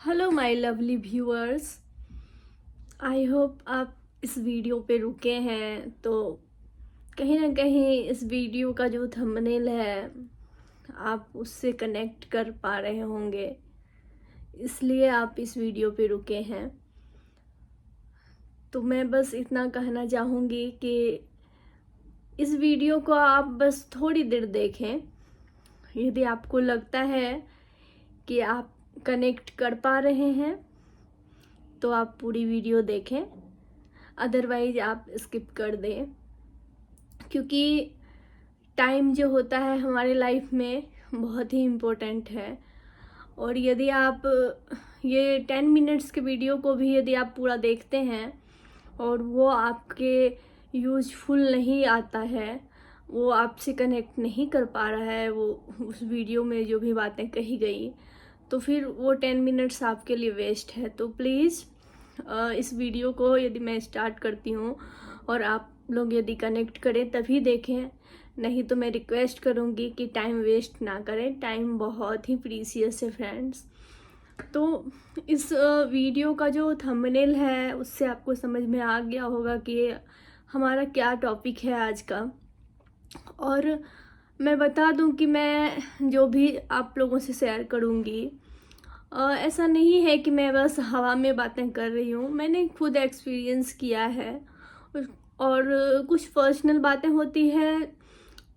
Hello my lovely viewers. I hope आप इस video पे रुके हैं तो कहीं ना कहीं इस वीडियो का जो थंबनेल है आप उससे कनेक्ट कर पा रहे होंगे, इसलिए आप इस वीडियो पे रुके हैं। तो मैं बस इतना कहना चाहूँगी कि इस वीडियो को आप बस थोड़ी देर देखें। यदि आपको लगता है कि आप कनेक्ट कर पा रहे हैं तो आप पूरी वीडियो देखें, अदरवाइज आप स्किप कर दें, क्योंकि टाइम जो होता है हमारे लाइफ में बहुत ही इम्पोर्टेंट है। और यदि आप ये 10 मिनट्स के वीडियो को भी यदि आप पूरा देखते हैं और वो आपके यूजफुल नहीं आता है, वो आपसे कनेक्ट नहीं कर पा रहा है, वो उस वीडियो में जो भी बातें कही गई, तो फिर वो 10 मिनट्स आपके लिए वेस्ट है। तो प्लीज़ इस वीडियो को यदि मैं स्टार्ट करती हूँ और आप लोग यदि कनेक्ट करें तभी देखें, नहीं तो मैं रिक्वेस्ट करूँगी कि टाइम वेस्ट ना करें। टाइम बहुत ही प्रीसियस है फ्रेंड्स। तो इस वीडियो का जो थंबनेल है उससे आपको समझ में आ गया होगा कि हमारा क्या टॉपिक है आज का। और मैं बता दूं कि मैं जो भी आप लोगों से शेयर करूंगी, ऐसा नहीं है कि मैं बस हवा में बातें कर रही हूँ। मैंने खुद एक्सपीरियंस किया है और कुछ पर्सनल बातें होती हैं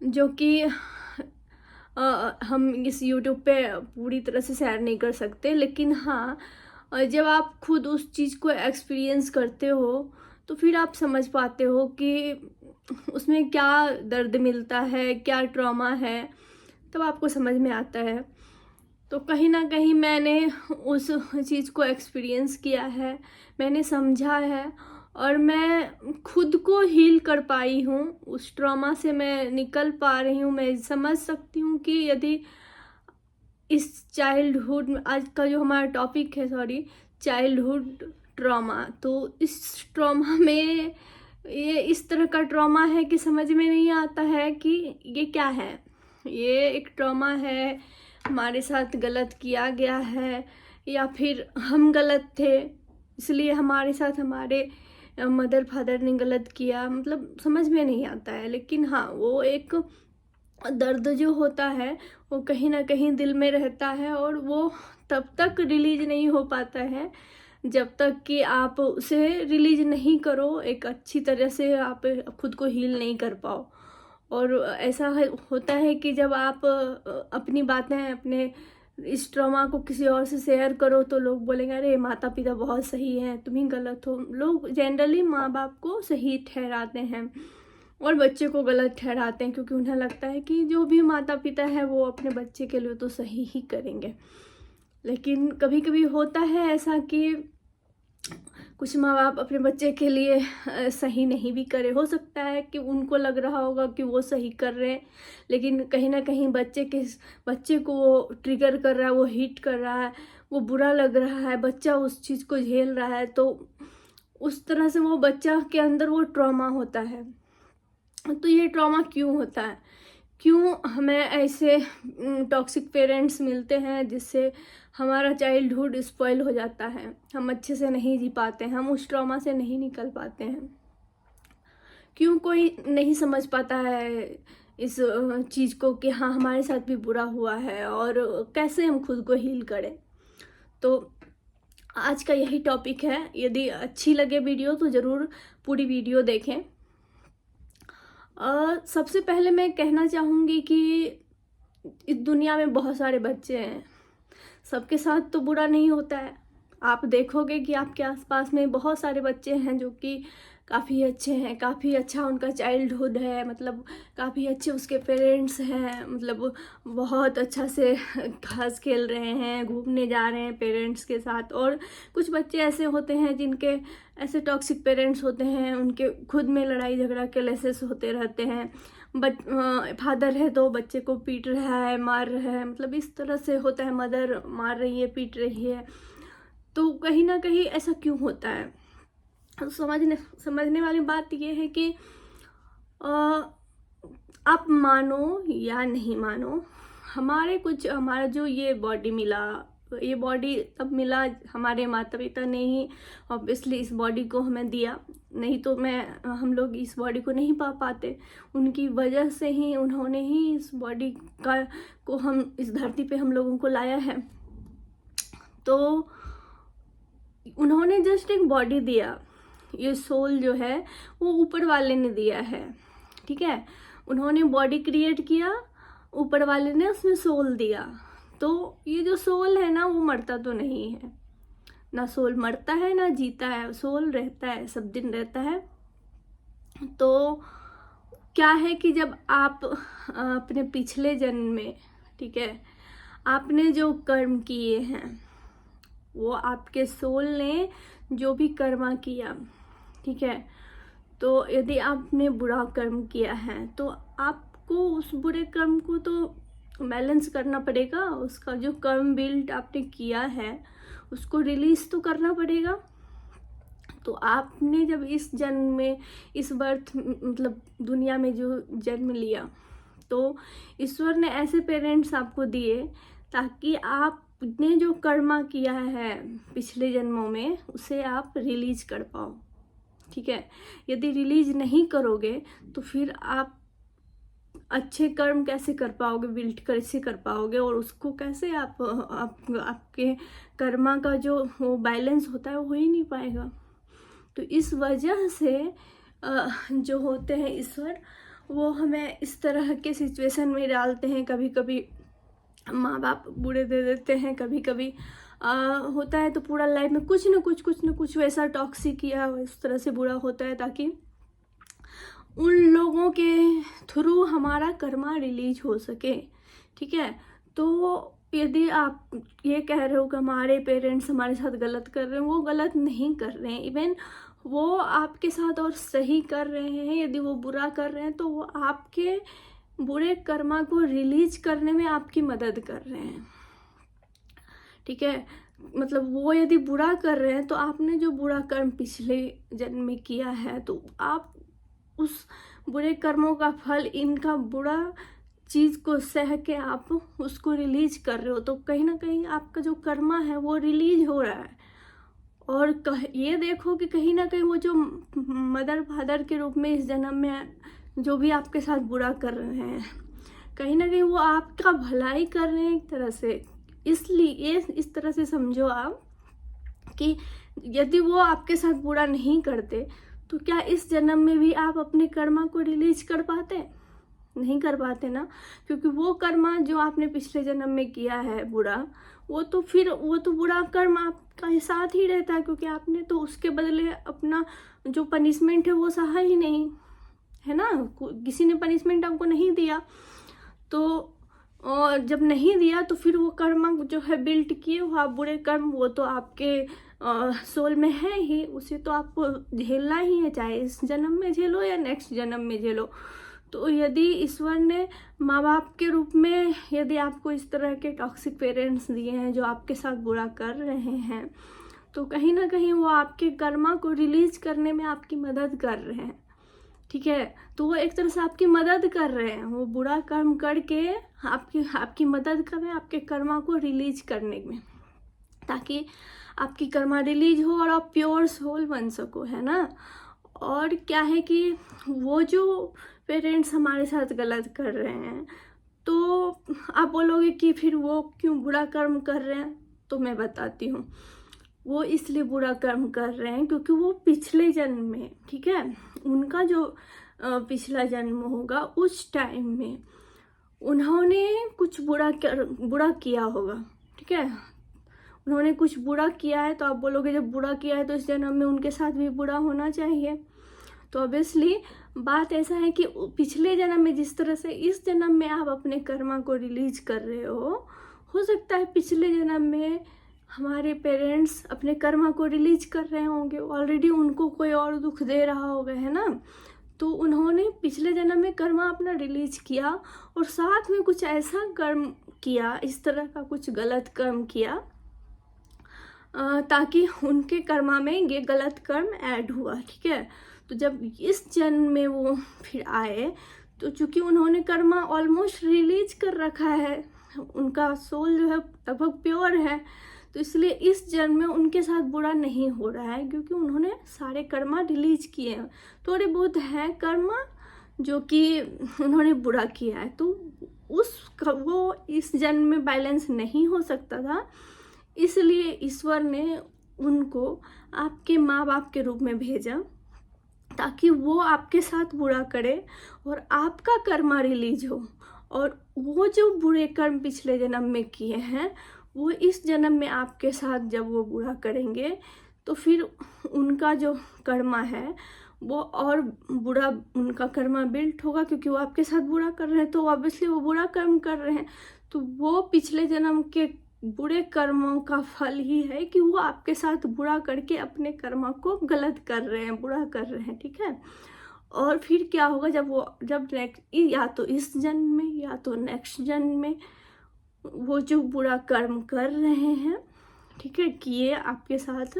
जो कि हम इस यूट्यूब पे पूरी तरह से शेयर नहीं कर सकते, लेकिन हाँ, जब आप खुद उस चीज़ को एक्सपीरियंस करते हो तो फिर आप समझ पाते हो कि उसमें क्या दर्द मिलता है, क्या ट्रॉमा है, तब आपको समझ में आता है। तो कहीं ना कहीं मैंने उस चीज़ को एक्सपीरियंस किया है, मैंने समझा है और मैं खुद को हील कर पाई हूँ। उस ट्रॉमा से मैं निकल पा रही हूँ। मैं समझ सकती हूँ कि यदि इस चाइल्डहुड में, आज का जो हमारा टॉपिक है, सॉरी, चाइल्डहुड ट्रॉमा, तो इस ट्रॉमा में ये इस तरह का ट्रॉमा है कि समझ में नहीं आता है कि ये क्या है। ये एक ट्रॉमा है, हमारे साथ गलत किया गया है या फिर हम गलत थे इसलिए हमारे साथ हमारे मदर फादर ने गलत किया, मतलब समझ में नहीं आता है। लेकिन हाँ, वो एक दर्द जो होता है वो कहीं ना कहीं दिल में रहता है और वो तब तक रिलीज नहीं हो पाता है जब तक कि आप उसे रिलीज नहीं करो, एक अच्छी तरह से आप खुद को हील नहीं कर पाओ। और ऐसा होता है कि जब आप अपनी बातें, अपने इस ट्रॉमा को किसी और से शेयर करो तो लोग बोलेंगे अरे माता पिता बहुत सही हैं, तुम ही गलत हो। लोग जनरली माँ बाप को सही ठहराते हैं और बच्चे को गलत ठहराते हैं, क्योंकि उन्हें लगता है कि जो भी माता पिता है वो अपने बच्चे के लिए तो सही ही करेंगे। लेकिन कभी कभी होता है ऐसा कि कुछ माँ बाप अपने बच्चे के लिए सही नहीं भी करे। हो सकता है कि उनको लग रहा होगा कि वो सही कर रहे हैं, लेकिन कहीं ना कहीं बच्चे को वो ट्रिगर कर रहा है, वो हिट कर रहा है, वो बुरा लग रहा है, बच्चा उस चीज़ को झेल रहा है। तो उस तरह से वो बच्चा के अंदर वो ट्रॉमा होता है। तो ये ट्रॉमा क्यों होता है, क्यों हमें ऐसे टॉक्सिक पेरेंट्स मिलते हैं जिससे हमारा चाइल्डहुड स्पॉइल हो जाता है, हम अच्छे से नहीं जी पाते हैं, हम उस ट्रॉमा से नहीं निकल पाते हैं। क्यों कोई नहीं समझ पाता है इस चीज़ को कि हाँ हमारे साथ भी बुरा हुआ है और कैसे हम खुद को हील करें। तो आज का यही टॉपिक है। यदि अच्छी लगे वीडियो तो ज़रूर पूरी वीडियो देखें। सबसे पहले मैं कहना चाहूँगी कि इस दुनिया में बहुत सारे बच्चे हैं, सबके साथ तो बुरा नहीं होता है। आप देखोगे कि आपके आसपास में बहुत सारे बच्चे हैं जो कि काफ़ी अच्छे हैं, काफ़ी अच्छा उनका चाइल्डहुड है, मतलब काफ़ी अच्छे उसके पेरेंट्स हैं, मतलब बहुत अच्छा से घास खेल रहे हैं, घूमने जा रहे हैं पेरेंट्स के साथ। और कुछ बच्चे ऐसे होते हैं जिनके ऐसे टॉक्सिक पेरेंट्स होते हैं, उनके खुद में लड़ाई झगड़ा के लेसेस होते रहते हैं। फादर है तो बच्चे को पीट रहा है, मार रहा है, मतलब इस तरह से होता है, मदर मार रही है, पीट रही है। तो कहीं ना कहीं ऐसा क्यों होता है, समझने वाली बात यह है कि आप मानो या नहीं मानो, हमारा जो ये बॉडी मिला, ये बॉडी तब मिला, हमारे माता पिता ने ही ऑब्वियसली इस बॉडी को हमें दिया, नहीं तो हम लोग इस बॉडी को नहीं पा पाते। उनकी वजह से ही, उन्होंने ही इस बॉडी को हम इस धरती पे हम लोगों को लाया है। तो उन्होंने जस्ट एक बॉडी दिया, ये सोल जो है वो ऊपर वाले ने दिया है, ठीक है। उन्होंने बॉडी क्रिएट किया, ऊपर वाले ने उसमें सोल दिया। तो ये जो सोल है ना, वो मरता तो नहीं है, ना सोल मरता है ना जीता है, सोल रहता है, सब दिन रहता है। तो क्या है कि जब आप अपने पिछले जन्म में, ठीक है, आपने जो कर्म किए हैं, वो आपके सोल ने जो भी कर्मा किया, ठीक है, तो यदि आपने बुरा कर्म किया है तो आपको उस बुरे कर्म को तो बैलेंस करना पड़ेगा। उसका जो कर्म बिल्ड आपने किया है उसको रिलीज तो करना पड़ेगा। तो आपने जब इस जन्म में, इस बर्थ मतलब दुनिया में जो जन्म लिया, तो ईश्वर ने ऐसे पेरेंट्स आपको दिए ताकि आपने जो कर्मा किया है पिछले जन्मों में उसे आप रिलीज कर पाओ, ठीक है। यदि रिलीज नहीं करोगे तो फिर आप अच्छे कर्म कैसे कर पाओगे, बिल्ड कैसे कर पाओगे, और उसको कैसे आपके कर्मा का जो वो बैलेंस होता है वो हो ही नहीं पाएगा। तो इस वजह से जो होते हैं ईश्वर, वो हमें इस तरह के सिचुएशन में डालते हैं। कभी कभी माँ बाप बुरे दे देते हैं, कभी कभी होता है तो पूरा लाइफ में कुछ न कुछ वैसा टॉक्सिक या इस तरह से बुरा होता है ताकि उन लोगों के थ्रू हमारा कर्मा रिलीज हो सके, ठीक है। तो यदि आप ये कह रहे हो कि हमारे पेरेंट्स हमारे साथ गलत कर रहे हैं, वो गलत नहीं कर रहे हैं, इवन वो आपके साथ और सही कर रहे हैं। यदि वो बुरा कर रहे हैं तो वो आपके बुरे कर्मा को रिलीज करने में आपकी मदद कर रहे हैं, ठीक है। मतलब वो यदि बुरा कर रहे हैं तो आपने जो बुरा कर्म पिछले जन्म में किया है, तो आप उस बुरे कर्मों का फल, इनका बुरा चीज को सह के आप उसको रिलीज कर रहे हो। तो कहीं ना कहीं आपका जो कर्मा है वो रिलीज हो रहा है। और ये देखो कि कहीं ना कहीं वो जो मदर फादर के रूप में इस जन्म में जो भी आपके साथ बुरा कर रहे हैं, कहीं ना कहीं वो आपका भलाई कर रहे हैं एक तरह से। इसलिए इस तरह से समझो आप कि यदि वो आपके साथ बुरा नहीं करते तो क्या इस जन्म में भी आप अपने कर्मा को रिलीज कर पाते? नहीं कर पाते ना, क्योंकि वो कर्मा जो आपने पिछले जन्म में किया है बुरा, वो तो बुरा कर्म आपका साथ ही रहता है, क्योंकि आपने तो उसके बदले अपना जो पनिशमेंट है वो सहा ही नहीं, है ना। किसी ने पनिशमेंट आपको नहीं दिया, तो और जब नहीं दिया तो फिर वो कर्म जो है बिल्ट किए हुआ बुरे कर्म, वो तो आपके सोल में है ही, उसे तो आपको झेलना ही है, चाहे इस जन्म में झेलो या नेक्स्ट जन्म में झेलो। तो यदि ईश्वर ने माँ बाप के रूप में यदि आपको इस तरह के टॉक्सिक पेरेंट्स दिए हैं जो आपके साथ बुरा कर रहे हैं, तो कहीं ना कहीं वो आपके कर्मा को रिलीज करने में आपकी मदद कर रहे हैं, ठीक है। तो वो एक तरह से आपकी मदद कर रहे हैं, वो बुरा कर्म करके आपकी मदद कर रहे हैं आपके कर्मा को रिलीज करने में, ताकि आपकी कर्मा रिलीज हो और आप प्योर सोल बन सको, है ना। और क्या है कि वो जो पेरेंट्स हमारे साथ गलत कर रहे हैं, तो आप बोलोगे कि फिर वो क्यों बुरा कर्म कर रहे हैं, तो मैं बताती हूँ। वो इसलिए बुरा कर्म कर रहे हैं क्योंकि वो पिछले जन्म में, ठीक है, उनका जो पिछला जन्म होगा उस टाइम में उन्होंने कुछ बुरा किया होगा, ठीक है। उन्होंने कुछ बुरा किया है, तो आप बोलोगे जब बुरा किया है तो इस जन्म में उनके साथ भी बुरा होना चाहिए। तो ऑब्वियसली बात ऐसा है कि पिछले जन्म में जिस तरह से इस जन्म में आप अपने कर्मा को रिलीज कर रहे हो सकता है पिछले जन्म में हमारे पेरेंट्स अपने कर्मा को रिलीज कर रहे होंगे, ऑलरेडी उनको कोई और दुख दे रहा होगा, है ना। तो उन्होंने पिछले जन्म में कर्मा अपना रिलीज किया और साथ में कुछ ऐसा कर्म किया, इस तरह का कुछ गलत कर्म किया, ताकि उनके कर्मा में ये गलत कर्म ऐड हुआ, ठीक है। तो जब इस जन्म में वो फिर आए, तो चूंकि उन्होंने कर्मा ऑलमोस्ट रिलीज कर रखा है, उनका सोल जो है लगभग प्योर है, तो इसलिए इस जन्म में उनके साथ बुरा नहीं हो रहा है, क्योंकि उन्होंने सारे कर्मा रिलीज किए हैं। थोड़े बहुत हैं कर्मा जो कि उन्होंने बुरा किया है, तो वो इस जन्म में बैलेंस नहीं हो सकता था, इसलिए ईश्वर ने उनको आपके माँ बाप के रूप में भेजा, ताकि वो आपके साथ बुरा करे और आपका कर्मा रिलीज हो, और वो जो बुरे कर्म पिछले जन्म में किए हैं वो इस जन्म में आपके साथ जब वो बुरा करेंगे तो फिर उनका जो कर्मा है वो और बुरा, उनका कर्मा बिल्ट होगा, क्योंकि वो आपके साथ बुरा कर रहे हैं तो ऑब्वियसली वो बुरा कर्म कर रहे हैं, तो वो पिछले जन्म के बुरे कर्मों का फल ही है कि वो आपके साथ बुरा करके अपने कर्मा को गलत कर रहे हैं, बुरा कर रहे हैं, ठीक है। और फिर क्या होगा, जब नेक्स्ट, या तो इस जन्म में या तो नेक्स्ट जन्म में वो जो बुरा कर्म कर रहे हैं, ठीक है, किए आपके साथ,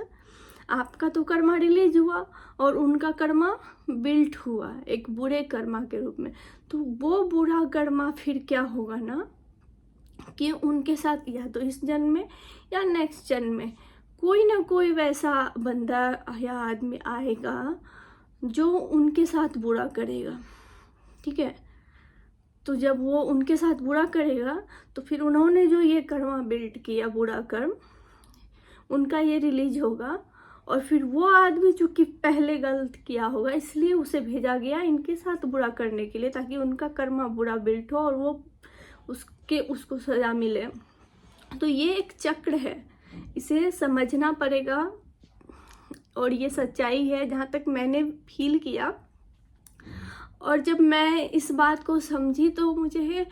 आपका तो कर्मा रिलीज हुआ और उनका कर्मा बिल्ट हुआ एक बुरे कर्मा के रूप में, तो वो बुरा कर्मा फिर क्या होगा ना कि उनके साथ या तो इस जन्म में या नेक्स्ट जन्म में कोई ना कोई वैसा बंदा या आदमी आएगा जो उनके साथ बुरा करेगा, ठीक है। तो जब वो उनके साथ बुरा करेगा तो फिर उन्होंने जो ये कर्मा बिल्ट किया बुरा कर्म, उनका ये रिलीज होगा, और फिर वो आदमी जो कि पहले गलत किया होगा इसलिए उसे भेजा गया इनके साथ बुरा करने के लिए, ताकि उनका कर्मा बुरा बिल्ट हो और वो उसको सजा मिले। तो ये एक चक्र है, इसे समझना पड़ेगा, और ये सच्चाई है जहाँ तक मैंने फील किया। और जब मैं इस बात को समझी तो मुझे,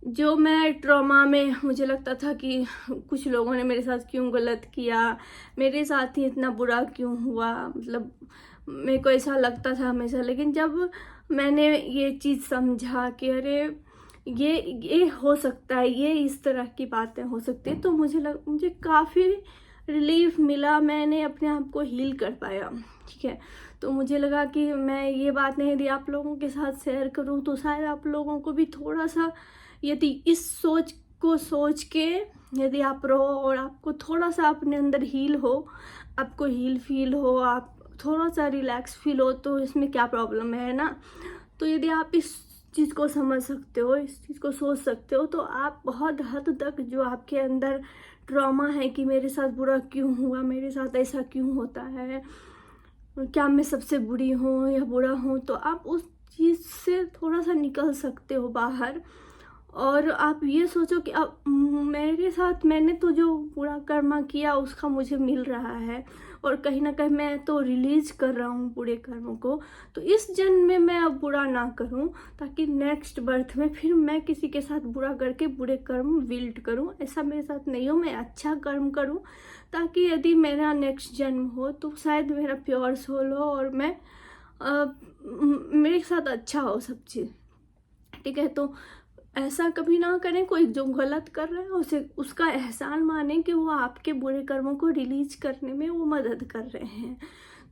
जो मैं ट्रॉमा में मुझे लगता था कि कुछ लोगों ने मेरे साथ क्यों गलत किया, मेरे साथ ही इतना बुरा क्यों हुआ, मतलब मेरे को ऐसा लगता था हमेशा। लेकिन जब मैंने ये चीज़ समझा कि अरे ये हो सकता है, ये इस तरह की बातें हो सकती है, तो मुझे काफ़ी रिलीफ मिला, मैंने अपने आप को हील कर पाया, ठीक है। तो मुझे लगा कि मैं ये बातें यदि आप लोगों के साथ शेयर करूं तो शायद आप लोगों को भी थोड़ा सा, यदि इस सोच को सोच के यदि आप रहो और आपको थोड़ा सा अपने अंदर हील हो, आपको हील फील हो, आप थोड़ा सा रिलैक्स फील हो, तो इसमें क्या प्रॉब्लम है ना। तो यदि आप इस चीज़ को समझ सकते हो, इस चीज़ को सोच सकते हो, तो आप बहुत हद तक जो आपके अंदर ट्रॉमा है कि मेरे साथ बुरा क्यों हुआ, मेरे साथ ऐसा क्यों होता है, क्या मैं सबसे बुरी हूँ या बुरा हूँ, तो आप उस चीज़ से थोड़ा सा निकल सकते हो बाहर। और आप ये सोचो कि अब मेरे साथ, मैंने तो जो बुरा कर्मा किया उसका मुझे मिल रहा है, और कहीं ना कहीं मैं तो रिलीज कर रहा हूँ बुरे कर्मों को, तो इस जन्म में मैं अब बुरा ना करूँ, ताकि नेक्स्ट बर्थ में फिर मैं किसी के साथ बुरा करके बुरे कर्म बिल्ड करूँ, ऐसा मेरे साथ नहीं हो, मैं अच्छा कर्म करूँ, ताकि यदि मेरा नेक्स्ट जन्म हो तो शायद मेरा प्योर सोल हो और मैं मेरे साथ अच्छा हो सब चीज़, ठीक है। तो ऐसा कभी ना करें, कोई जो गलत कर रहा है उसे उसका एहसान माने कि वो आपके बुरे कर्मों को रिलीज करने में वो मदद कर रहे हैं,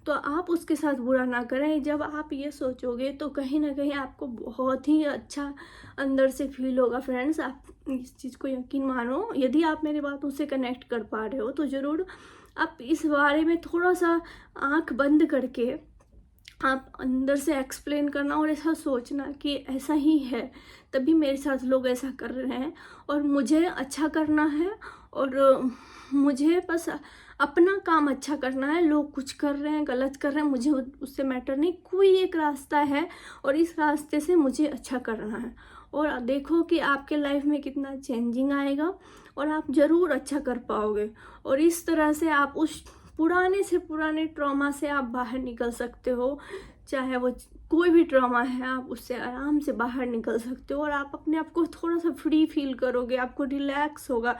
तो आप उसके साथ बुरा ना करें। जब आप ये सोचोगे तो कहीं ना कहीं आपको बहुत ही अच्छा अंदर से फील होगा। फ्रेंड्स, आप इस चीज़ को यकीन मानो, यदि आप मेरी बातों से कनेक्ट कर पा रहे हो तो ज़रूर आप इस बारे में थोड़ा सा आँख बंद करके आप अंदर से एक्सप्लेन करना और ऐसा सोचना कि ऐसा ही है, तभी मेरे साथ लोग ऐसा कर रहे हैं और मुझे अच्छा करना है, और मुझे बस अपना काम अच्छा करना है। लोग कुछ कर रहे हैं, गलत कर रहे हैं, मुझे उससे मैटर नहीं, कोई एक रास्ता है और इस रास्ते से मुझे अच्छा करना है। और देखो कि आपके लाइफ में कितना चेंजिंग आएगा और आप ज़रूर अच्छा कर पाओगे, और इस तरह से आप उस पुराने से पुराने ट्रॉमा से आप बाहर निकल सकते हो। चाहे वो कोई भी ट्रॉमा है, आप उससे आराम से बाहर निकल सकते हो और आप अपने आप को थोड़ा सा फ्री फील करोगे, आपको रिलैक्स होगा।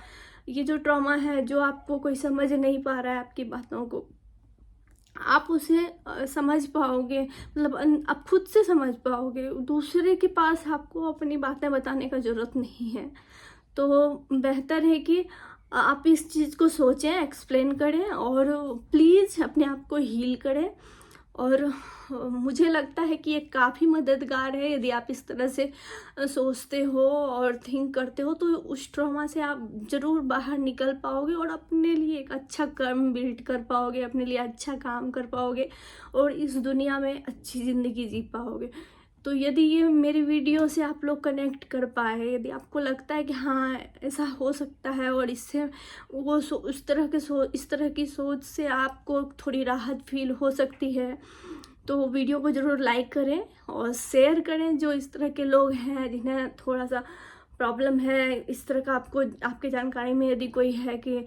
ये जो ट्रॉमा है, जो आपको कोई समझ नहीं पा रहा है आपकी बातों को, आप उसे समझ पाओगे, मतलब आप खुद से समझ पाओगे, दूसरे के पास आपको अपनी बातें बताने का ज़रूरत नहीं है। तो बेहतर है कि आप इस चीज़ को सोचें, एक्सप्लेन करें और प्लीज़ अपने आप को हील करें। और मुझे लगता है कि ये काफ़ी मददगार है। यदि आप इस तरह से सोचते हो और थिंक करते हो तो उस ट्रॉमा से आप ज़रूर बाहर निकल पाओगे और अपने लिए एक अच्छा कर्म बिल्ड कर पाओगे, अपने लिए अच्छा काम कर पाओगे और इस दुनिया में अच्छी ज़िंदगी जी पाओगे। तो यदि ये मेरी वीडियो से आप लोग कनेक्ट कर पाए, यदि आपको लगता है कि हाँ ऐसा हो सकता है और इससे वो इस तरह की सोच से आपको थोड़ी राहत फील हो सकती है, तो वीडियो को ज़रूर लाइक करें और शेयर करें। जो इस तरह के लोग हैं जिन्हें थोड़ा सा प्रॉब्लम है इस तरह का, आपको आपके जानकारी में यदि कोई है कि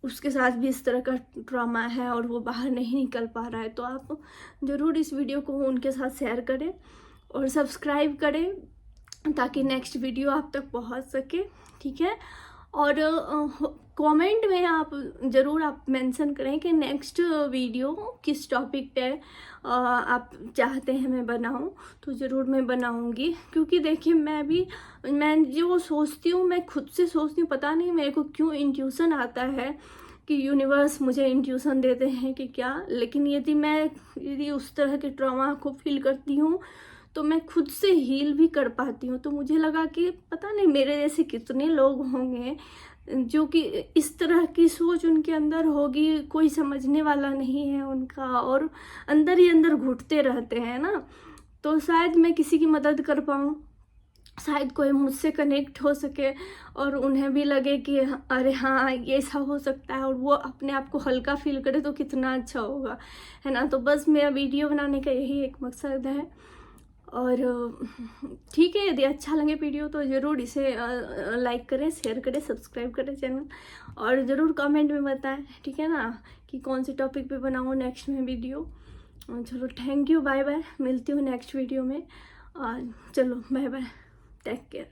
उसके साथ भी इस तरह का ट्रॉमा है और वो बाहर नहीं निकल पा रहा है, तो आप ज़रूर इस वीडियो को उनके साथ शेयर करें और सब्सक्राइब करें ताकि नेक्स्ट वीडियो आप तक पहुंच सके, ठीक है। और कमेंट में आप ज़रूर आप मेंशन करें कि नेक्स्ट वीडियो किस टॉपिक पे आप चाहते हैं मैं बनाऊं, तो ज़रूर मैं बनाऊंगी। क्योंकि देखिए मैं जो सोचती हूँ, मैं खुद से सोचती हूँ, पता नहीं मेरे को क्यों इंट्यूशन आता है कि यूनिवर्स मुझे इंट्यूशन देते हैं कि क्या, लेकिन यदि उस तरह के ट्रॉमा को फील करती हूँ तो मैं खुद से हील भी कर पाती हूँ। तो मुझे लगा कि पता नहीं मेरे जैसे कितने लोग होंगे जो कि इस तरह की सोच उनके अंदर होगी, कोई समझने वाला नहीं है उनका और अंदर ही अंदर घुटते रहते हैं ना। तो शायद मैं किसी की मदद कर पाऊँ, शायद कोई मुझसे कनेक्ट हो सके और उन्हें भी लगे कि अरे हाँ ये ऐसा हो सकता है और वो अपने आप को हल्का फील करे तो कितना अच्छा होगा, है ना। तो बस मेरा वीडियो बनाने का यही एक मकसद है। और ठीक है, यदि अच्छा लगे वीडियो तो ज़रूर इसे लाइक करें, शेयर करें, सब्सक्राइब करें चैनल और ज़रूर कमेंट में बताएं, ठीक है ना, कि कौन से टॉपिक पे बनाऊँ नेक्स्ट में वीडियो। चलो थैंक यू, बाय बाय, मिलती हूँ नेक्स्ट वीडियो में। चलो बाय बाय, टेक केयर।